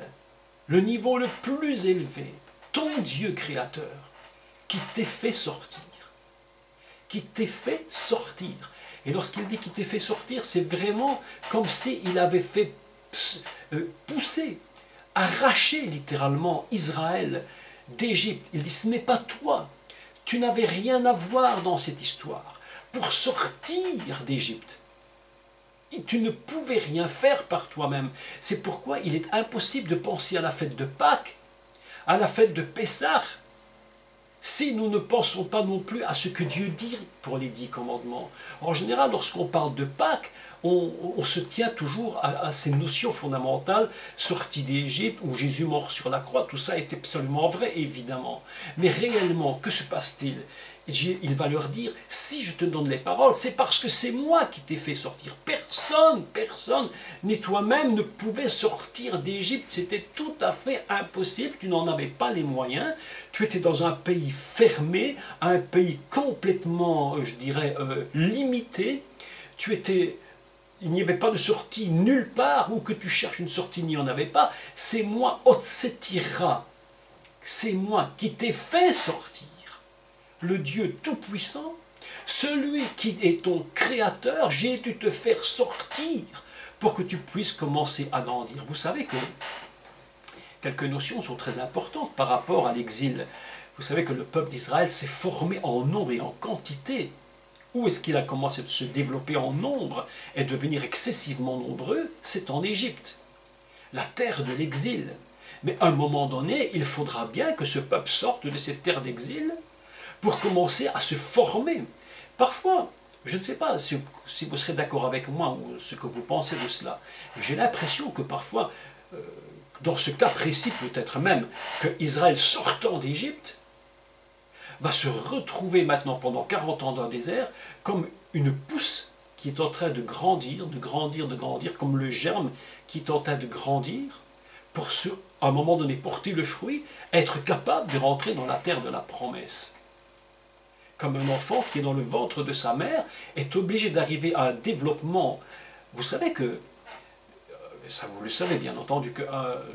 le niveau le plus élevé, ton Dieu créateur, qui t'ai fait sortir. Qui t'ai fait sortir. Et lorsqu'il dit qu'il t'ai fait sortir, c'est vraiment comme s'il avait fait pousser, arracher littéralement Israël d'Égypte. Il dit, ce n'est pas toi, tu n'avais rien à voir dans cette histoire. Pour sortir d'Égypte, tu ne pouvais rien faire par toi-même. C'est pourquoi il est impossible de penser à la fête de Pâques, à la fête de Pessah, si nous ne pensons pas non plus à ce que Dieu dit pour les 10 commandements. En général, lorsqu'on parle de Pâques, on se tient toujours à ces notions fondamentales, sortie d'Égypte, où Jésus mort sur la croix, tout ça est absolument vrai, évidemment. Mais réellement, que se passe-t-il? Il va leur dire, si je te donne les paroles, c'est parce que c'est moi qui t'ai fait sortir. Personne, ni toi-même ne pouvait sortir d'Égypte. C'était tout à fait impossible. Tu n'en avais pas les moyens. Tu étais dans un pays fermé, un pays complètement, je dirais, limité. Il n'y avait pas de sortie nulle part, ou que tu cherches une sortie, il n'y en avait pas. C'est moi, Otsetira. C'est moi qui t'ai fait sortir. Le Dieu Tout-Puissant, celui qui est ton Créateur, j'ai dû te faire sortir pour que tu puisses commencer à grandir. Vous savez que quelques notions sont très importantes par rapport à l'exil. Vous savez que le peuple d'Israël s'est formé en nombre et en quantité. Où est-ce qu'il a commencé de se développer en nombre et devenir excessivement nombreux? C'est en Égypte, la terre de l'exil. Mais à un moment donné, il faudra bien que ce peuple sorte de cette terre d'exil pour commencer à se former. Parfois, je ne sais pas si vous serez d'accord avec moi ou ce que vous pensez de cela, j'ai l'impression que parfois, dans ce cas précis peut-être même, que Israël sortant d'Égypte va se retrouver maintenant pendant 40 ans dans le désert comme une pousse qui est en train de grandir, de grandir, de grandir, comme le germe qui est en train de grandir, pour à un moment donné porter le fruit, être capable de rentrer dans la terre de la promesse. Comme un enfant qui est dans le ventre de sa mère est obligé d'arriver à un développement. Vous savez que, ça vous le savez bien entendu, que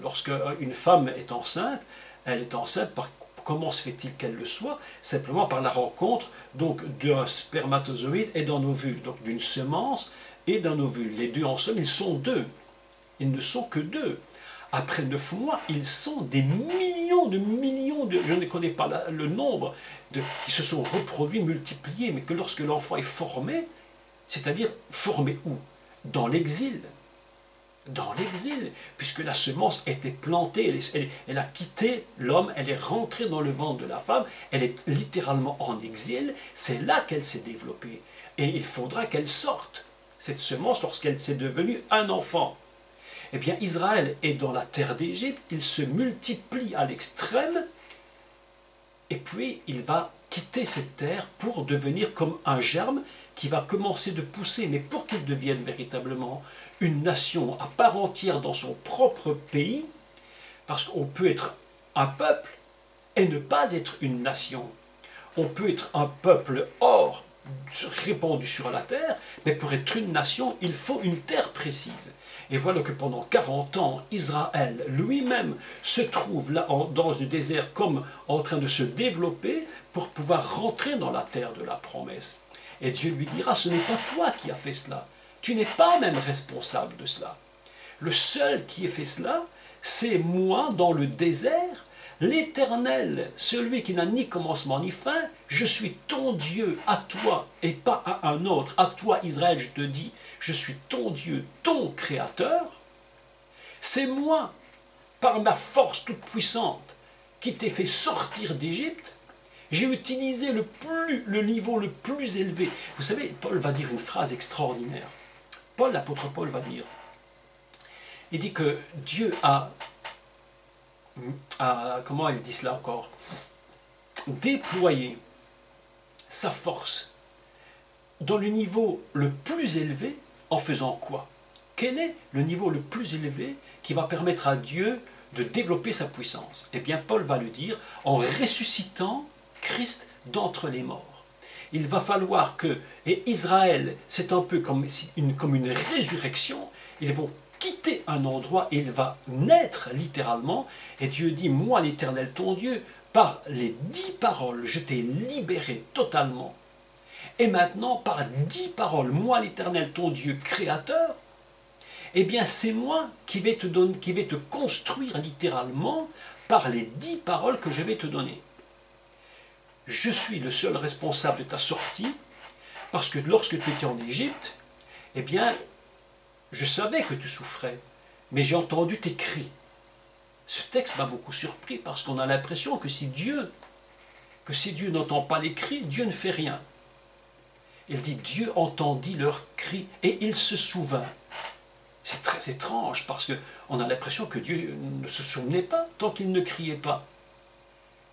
lorsque une femme est enceinte, elle est enceinte par comment se fait-il qu'elle le soit? Simplement par la rencontre donc d'un spermatozoïde et d'un ovule, donc d'une semence et d'un ovule. Les deux ensemble, ils sont deux. Ils ne sont que deux. Après 9 mois, ils sont des millions de, je ne connais pas le nombre, qui se sont reproduits, multipliés, mais que lorsque l'enfant est formé, c'est-à-dire formé où? Dans l'exil. Dans l'exil, puisque la semence était plantée, elle a quitté l'homme, elle est rentrée dans le ventre de la femme, elle est littéralement en exil, c'est là qu'elle s'est développée. Et il faudra qu'elle sorte, cette semence, lorsqu'elle s'est devenue un enfant. Eh bien, Israël est dans la terre d'Égypte, il se multiplie à l'extrême, et puis il va quitter cette terre pour devenir comme un germe qui va commencer de pousser, mais pour qu'il devienne véritablement une nation à part entière dans son propre pays, parce qu'on peut être un peuple et ne pas être une nation. On peut être un peuple hors, répandu sur la terre, mais pour être une nation, il faut une terre précise. Et voilà que pendant 40 ans, Israël lui-même se trouve là dans le désert comme en train de se développer pour pouvoir rentrer dans la terre de la promesse. Et Dieu lui dira, ce n'est pas toi qui as fait cela. Tu n'es pas même responsable de cela. Le seul qui ait fait cela, c'est moi dans le désert, l'Éternel, celui qui n'a ni commencement ni fin. Je suis ton Dieu à toi et pas à un autre. À toi, Israël, je te dis, je suis ton Dieu, ton Créateur. C'est moi, par ma force toute puissante, qui t'ai fait sortir d'Égypte. J'ai utilisé le niveau le plus élevé. Vous savez, Paul va dire une phrase extraordinaire. L'apôtre Paul va dire, il dit que Dieu a comment il dit cela encore, déployé sa force dans le niveau le plus élevé en faisant quoi? Quel est le niveau le plus élevé qui va permettre à Dieu de développer sa puissance? Eh bien, Paul va le dire en ressuscitant Christ d'entre les morts. Il va falloir que, et Israël, c'est un peu comme une résurrection, ils vont quitter un endroit et il va naître littéralement, et Dieu dit, moi l'Éternel ton Dieu, par les 10 paroles, je t'ai libéré totalement. Et maintenant, par 10 paroles, moi l'Éternel ton Dieu créateur, eh bien c'est moi qui vais te construire littéralement par les 10 paroles que je vais te donner. Je suis le seul responsable de ta sortie, parce que lorsque tu étais en Égypte, eh bien, je savais que tu souffrais, mais j'ai entendu tes cris. Ce texte m'a beaucoup surpris, parce qu'on a l'impression que si Dieu n'entend pas les cris, Dieu ne fait rien. Il dit, Dieu entendit leurs cris, et il se souvint. C'est très étrange, parce qu'on a l'impression que Dieu ne se souvenait pas, tant qu'il ne criait pas.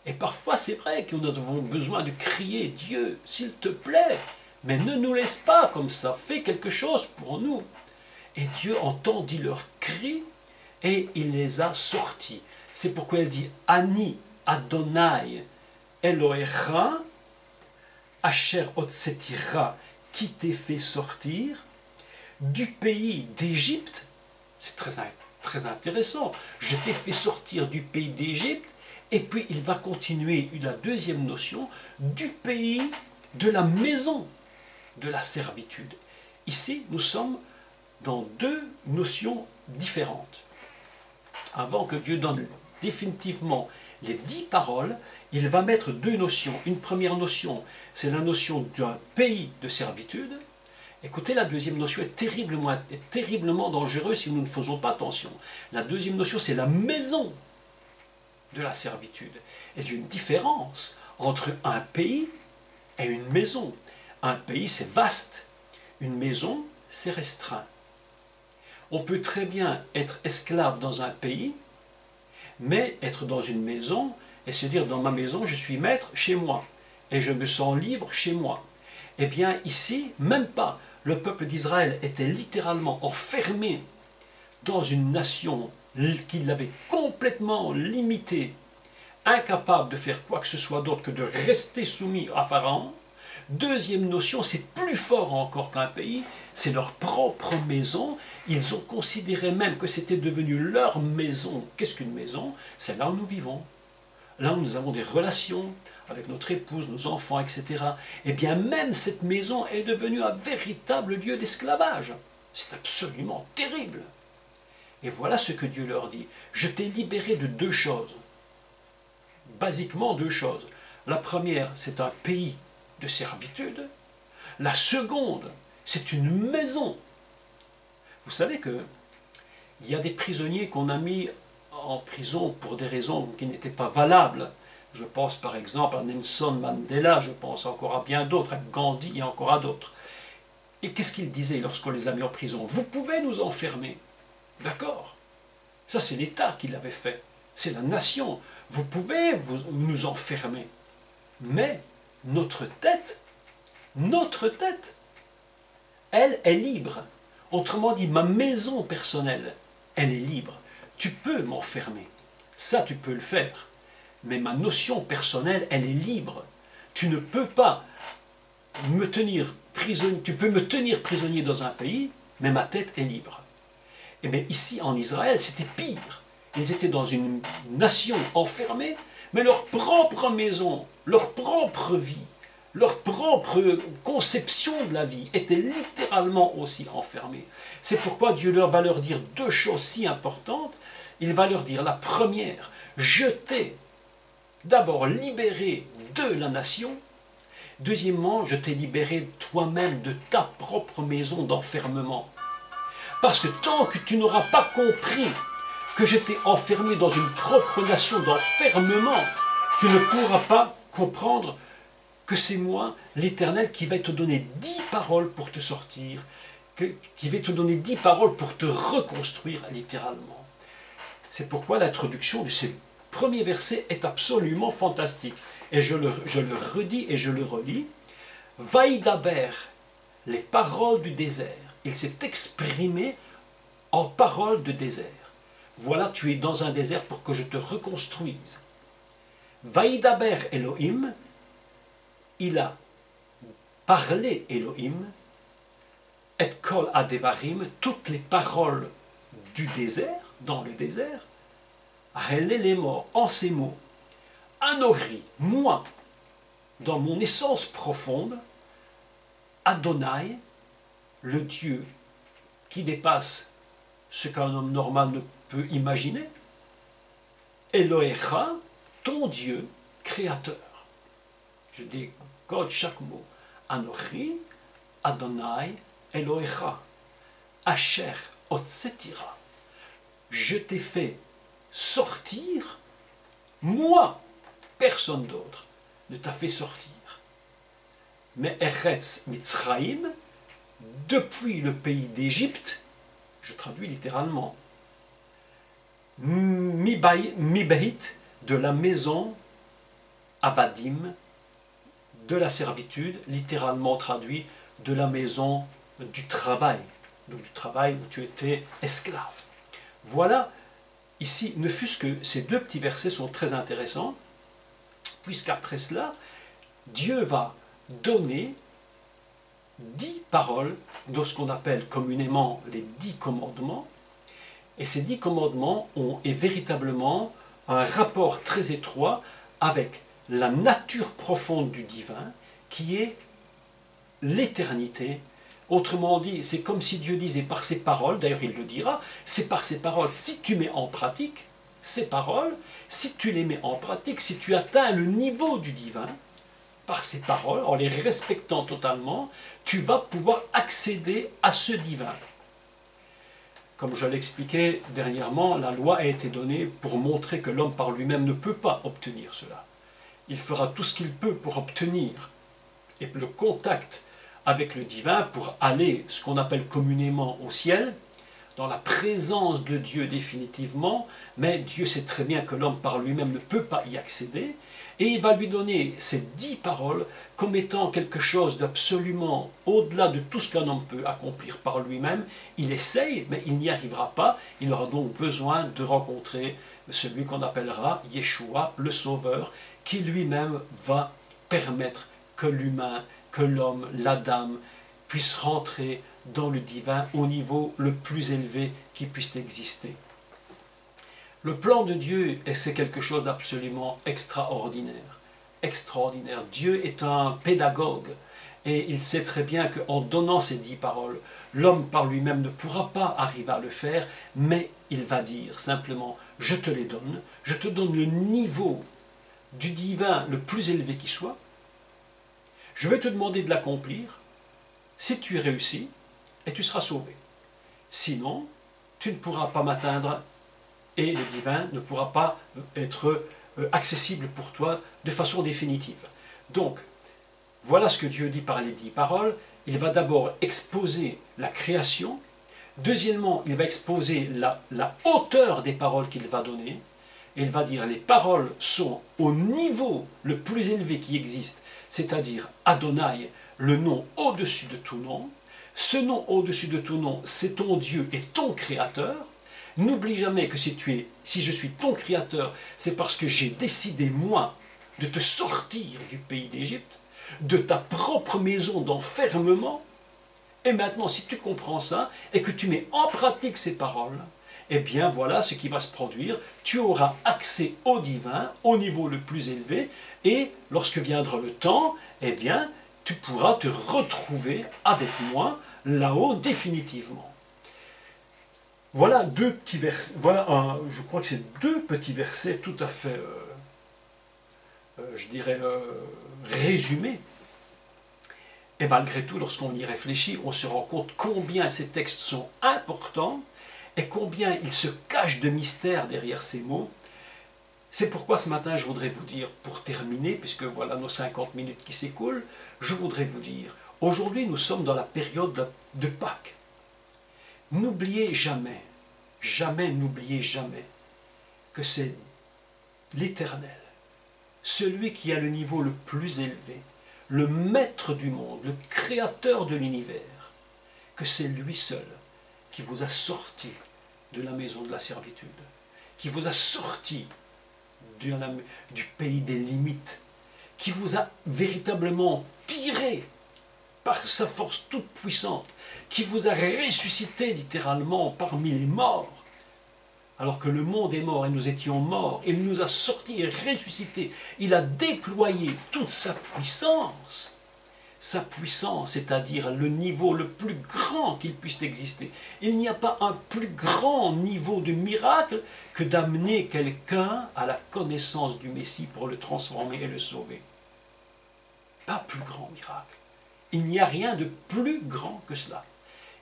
Et parfois, c'est vrai que nous avons besoin de crier, Dieu, s'il te plaît, mais ne nous laisse pas comme ça, fais quelque chose pour nous. Et Dieu entendit leurs cris et il les a sortis. C'est pourquoi elle dit, Ani Adonai Elohecha, Asher Otsetira, qui t'ai fait sortir du pays d'Égypte. C'est très intéressant. Je t'ai fait sortir du pays d'Égypte. Et puis il va continuer la deuxième notion du pays de la maison de la servitude. Ici, nous sommes dans deux notions différentes. Avant que Dieu donne définitivement les 10 paroles, il va mettre deux notions. Une première notion, c'est la notion d'un pays de servitude. Écoutez, la deuxième notion est terriblement dangereuse si nous ne faisons pas attention. La deuxième notion, c'est la maison de la servitude. Il y a une différence entre un pays et une maison. Un pays, c'est vaste. Une maison, c'est restreint. On peut très bien être esclave dans un pays, mais être dans une maison et se dire, dans ma maison, je suis maître chez moi, et je me sens libre chez moi. Eh bien ici, même pas. Le peuple d'Israël était littéralement enfermé dans une nation qui l'avait complètement limité, incapable de faire quoi que ce soit d'autre que de rester soumis à Pharaon. Deuxième notion, c'est plus fort encore qu'un pays, c'est leur propre maison. Ils ont considéré même que c'était devenu leur maison. Qu'est-ce qu'une maison? C'est là où nous vivons, là où nous avons des relations avec notre épouse, nos enfants, etc. Eh bien même cette maison est devenue un véritable lieu d'esclavage. C'est absolument terrible. Et voilà ce que Dieu leur dit. Je t'ai libéré de deux choses. Basiquement deux choses. La première, c'est un pays de servitude. La seconde, c'est une maison. Vous savez que il y a des prisonniers qu'on a mis en prison pour des raisons qui n'étaient pas valables. Je pense par exemple à Nelson Mandela, je pense encore à bien d'autres, à Gandhi et encore à d'autres. Et qu'est-ce qu'ils disaient lorsqu'on les a mis en prison? Vous pouvez nous enfermer. D'accord? Ça c'est l'État qui l'avait fait. C'est la nation. Vous pouvez nous enfermer. Mais notre tête, elle est libre. Autrement dit, ma maison personnelle, elle est libre. Tu peux m'enfermer. Ça, tu peux le faire. Mais ma notion personnelle, elle est libre. Tu ne peux pas me tenir prisonnier. Tu peux me tenir prisonnier dans un pays, mais ma tête est libre. Et bien ici, en Israël, c'était pire. Ils étaient dans une nation enfermée, mais leur propre maison, leur propre vie, leur propre conception de la vie était littéralement aussi enfermée. C'est pourquoi Dieu va leur dire deux choses si importantes. Il va leur dire la première, je t'ai d'abord libéré de la nation. Deuxièmement, je t'ai libéré toi-même de ta propre maison d'enfermement. Parce que tant que tu n'auras pas compris que je t'ai enfermé dans une propre nation d'enfermement, tu ne pourras pas comprendre que c'est moi, l'Éternel, qui va te donner 10 paroles pour te sortir, qui va te donner 10 paroles pour te reconstruire littéralement. C'est pourquoi l'introduction de ces premiers versets est absolument fantastique. Et je le redis et je le relis. Vaïdaber, les paroles du désert. Il s'est exprimé en paroles de désert. Voilà, tu es dans un désert pour que je te reconstruise. Vaïdaber Elohim, il a parlé Elohim, et kol adevarim, toutes les paroles du désert, dans le désert, les morts, en ces mots, Anori, moi, dans mon essence profonde, Adonai, le Dieu qui dépasse ce qu'un homme normal ne peut imaginer, Elohecha, ton Dieu créateur. Je décode chaque mot. Anochi, Adonai, Elohecha, Asher, Otsetira. Je t'ai fait sortir, moi, personne d'autre ne t'a fait sortir. Mais Eretz Mitzraïm, depuis le pays d'Égypte, je traduis littéralement, Mibahit, de la maison, Avadim, de la servitude, littéralement traduit, de la maison du travail, donc du travail où tu étais esclave. Voilà, ici, ne fût-ce que ces deux petits versets sont très intéressants, puisqu'après cela, Dieu va donner 10 paroles de ce qu'on appelle communément les 10 commandements. Et ces 10 commandements ont véritablement un rapport très étroit avec la nature profonde du divin, qui est l'éternité. Autrement dit, c'est comme si Dieu disait par ses paroles, d'ailleurs il le dira, c'est par ses paroles, si tu mets en pratique ces paroles, si tu les mets en pratique, si tu atteins le niveau du divin, par ces paroles, en les respectant totalement, tu vas pouvoir accéder à ce divin. Comme je l'expliquais dernièrement, la loi a été donnée pour montrer que l'homme par lui-même ne peut pas obtenir cela. Il fera tout ce qu'il peut pour obtenir et le contact avec le divin pour aller, ce qu'on appelle communément au ciel, dans la présence de Dieu définitivement, mais Dieu sait très bien que l'homme par lui-même ne peut pas y accéder, et il va lui donner ces 10 paroles comme étant quelque chose d'absolument au-delà de tout ce qu'un homme peut accomplir par lui-même. Il essaye, mais il n'y arrivera pas. Il aura donc besoin de rencontrer celui qu'on appellera Yeshua, le Sauveur, qui lui-même va permettre que l'humain, que l'homme, la dame, puisse rentrer dans le divin au niveau le plus élevé qui puisse exister. Le plan de Dieu, c'est quelque chose d'absolument extraordinaire. Extraordinaire. Dieu est un pédagogue et il sait très bien qu'en donnant ces 10 paroles, l'homme par lui-même ne pourra pas arriver à le faire, mais il va dire simplement, je te les donne, je te donne le niveau du divin le plus élevé qui soit, je vais te demander de l'accomplir, si tu réussis, et tu seras sauvé. Sinon, tu ne pourras pas m'atteindre et le divin ne pourra pas être accessible pour toi de façon définitive. Donc, voilà ce que Dieu dit par les 10 paroles. Il va d'abord exposer la création. Deuxièmement, il va exposer la hauteur des paroles qu'il va donner. Et il va dire les paroles sont au niveau le plus élevé qui existe, c'est-à-dire Adonai, le nom au-dessus de tout nom. Ce nom au-dessus de tout nom, c'est ton Dieu et ton Créateur. N'oublie jamais que si je suis ton Créateur, c'est parce que j'ai décidé, moi, de te sortir du pays d'Égypte, de ta propre maison d'enfermement. Et maintenant, si tu comprends ça et que tu mets en pratique ces paroles, eh bien voilà ce qui va se produire. Tu auras accès au divin, au niveau le plus élevé, et lorsque viendra le temps, eh bien, tu pourras te retrouver avec moi là-haut définitivement. Voilà deux petits versets, je crois que c'est 2 petits versets tout à fait, je dirais, résumés. Et malgré tout, lorsqu'on y réfléchit, on se rend compte combien ces textes sont importants et combien il se cache de mystères derrière ces mots. C'est pourquoi ce matin, je voudrais vous dire, pour terminer, puisque voilà nos 50 minutes qui s'écoulent, je voudrais vous dire, aujourd'hui nous sommes dans la période de Pâques. N'oubliez jamais, jamais, n'oubliez jamais que c'est l'Éternel, celui qui a le niveau le plus élevé, le maître du monde, le créateur de l'univers, que c'est lui seul qui vous a sorti de la maison de la servitude, qui vous a sorti du pays des limites, qui vous a véritablement tiré par sa force toute puissante, qui vous a ressuscité littéralement parmi les morts, alors que le monde est mort et nous étions morts, il nous a sortis et ressuscités. Il a déployé toute sa puissance, c'est-à-dire le niveau le plus grand qu'il puisse exister. Il n'y a pas un plus grand niveau de miracle que d'amener quelqu'un à la connaissance du Messie pour le transformer et le sauver. Pas plus grand miracle. Il n'y a rien de plus grand que cela.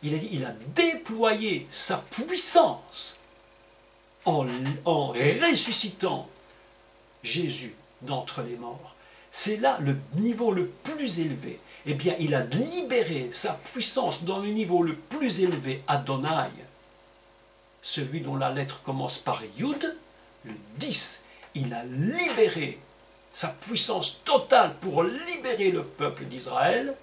Il a dit, il a déployé sa puissance en ressuscitant Jésus d'entre les morts. C'est là le niveau le plus élevé. Eh bien, il a libéré sa puissance dans le niveau le plus élevé, Adonai, celui dont la lettre commence par Yud, le 10. Il a libéré sa puissance totale pour libérer le peuple d'Israël.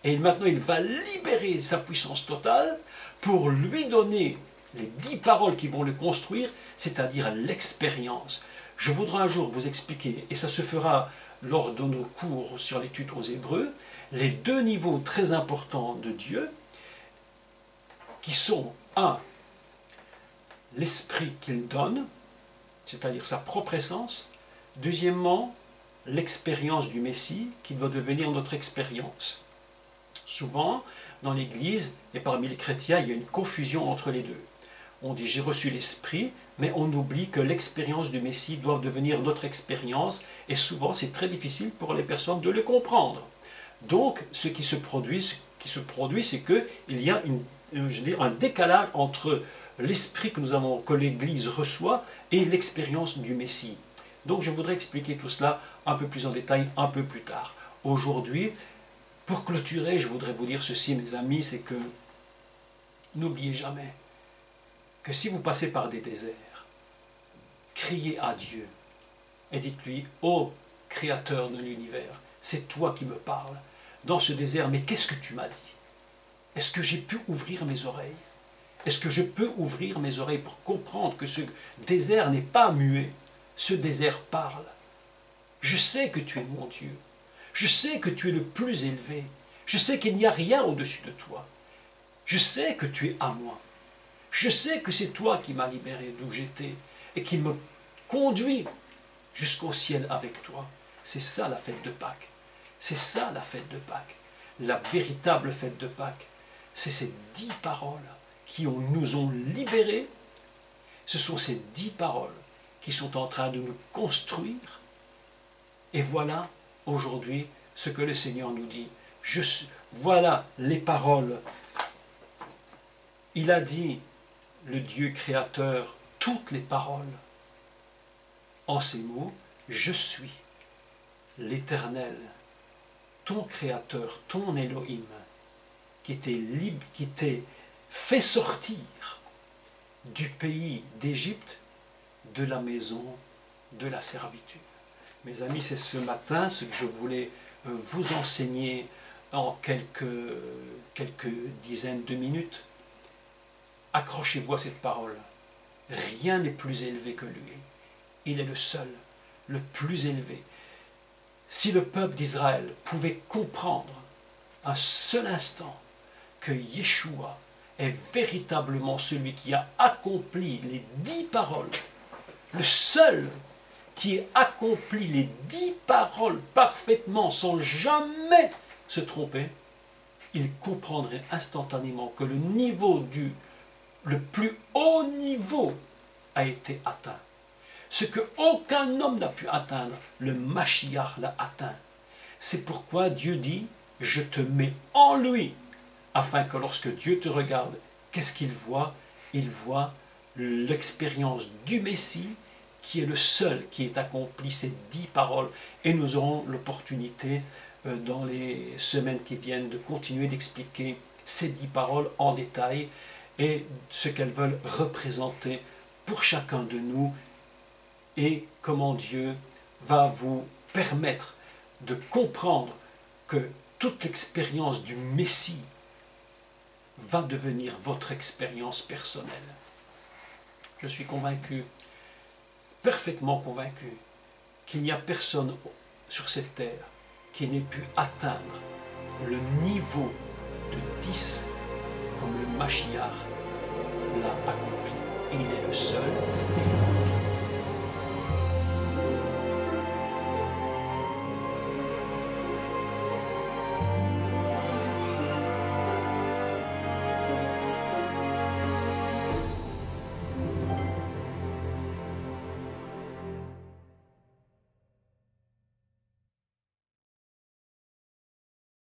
Et maintenant, il va libérer sa puissance totale pour lui donner les 10 paroles qui vont le construire, c'est-à-dire l'expérience. Je voudrais un jour vous expliquer, et ça se fera lors de nos cours sur l'étude aux Hébreux, les 2 niveaux très importants de Dieu, qui sont, 1, l'esprit qu'il donne, c'est-à-dire sa propre essence. Deuxièmement, l'expérience du Messie, qui doit devenir notre expérience. Souvent, dans l'Église et parmi les chrétiens, il y a une confusion entre les deux. On dit j'ai reçu l'Esprit, mais on oublie que l'expérience du Messie doit devenir notre expérience, et souvent c'est très difficile pour les personnes de le comprendre. Donc, ce qui se produit, c'est qu'il y a un décalage entre l'Esprit que l'Église reçoit et l'expérience du Messie. Donc, je voudrais expliquer tout cela un peu plus en détail, un peu plus tard. Aujourd'hui, pour clôturer, je voudrais vous dire ceci, mes amis, c'est que n'oubliez jamais que si vous passez par des déserts, criez à Dieu et dites-lui, ô Créateur de l'univers, c'est toi qui me parles dans ce désert, mais qu'est-ce que tu m'as dit? Est-ce que j'ai pu ouvrir mes oreilles? Est-ce que je peux ouvrir mes oreilles pour comprendre que ce désert n'est pas muet? Ce désert parle. Je sais que tu es mon Dieu. Je sais que tu es le plus élevé. Je sais qu'il n'y a rien au-dessus de toi. Je sais que tu es à moi. Je sais que c'est toi qui m'as libéré d'où j'étais et qui me conduit jusqu'au ciel avec toi. C'est ça la fête de Pâques. C'est ça la fête de Pâques. La véritable fête de Pâques, c'est ces 10 paroles qui nous ont libérés. Ce sont ces 10 paroles qui sont en train de nous construire. Et voilà aujourd'hui ce que le Seigneur nous dit. Voilà les paroles. Il a dit, le Dieu créateur, toutes les paroles. En ces mots, je suis l'Éternel, ton Créateur, ton Elohim, qui t'ai fait sortir du pays d'Égypte, de la maison de la servitude. Mes amis, c'est ce matin ce que je voulais vous enseigner en quelques dizaines de minutes. Accrochez-vous à cette parole. Rien n'est plus élevé que lui. Il est le seul, le plus élevé. Si le peuple d'Israël pouvait comprendre un seul instant que Yeshua est véritablement celui qui a accompli les 10 paroles, le seul qui a accompli les 10 paroles parfaitement sans jamais se tromper, il comprendrait instantanément que le plus haut niveau a été atteint. Ce que aucun homme n'a pu atteindre, le Mashiach l'a atteint. C'est pourquoi Dieu dit, je te mets en lui, afin que lorsque Dieu te regarde, qu'est-ce qu'il voit? Il voit l'expérience du Messie, qui est le seul qui ait accompli ces 10 paroles. Et nous aurons l'opportunité, dans les semaines qui viennent, de continuer d'expliquer ces 10 paroles en détail et ce qu'elles veulent représenter pour chacun de nous et comment Dieu va vous permettre de comprendre que toute l'expérience du Messie va devenir votre expérience personnelle. Je suis convaincu, parfaitement convaincu, qu'il n'y a personne sur cette terre qui n'ait pu atteindre le niveau de 10 comme le Mashiach l'a accompli. Il est le seul et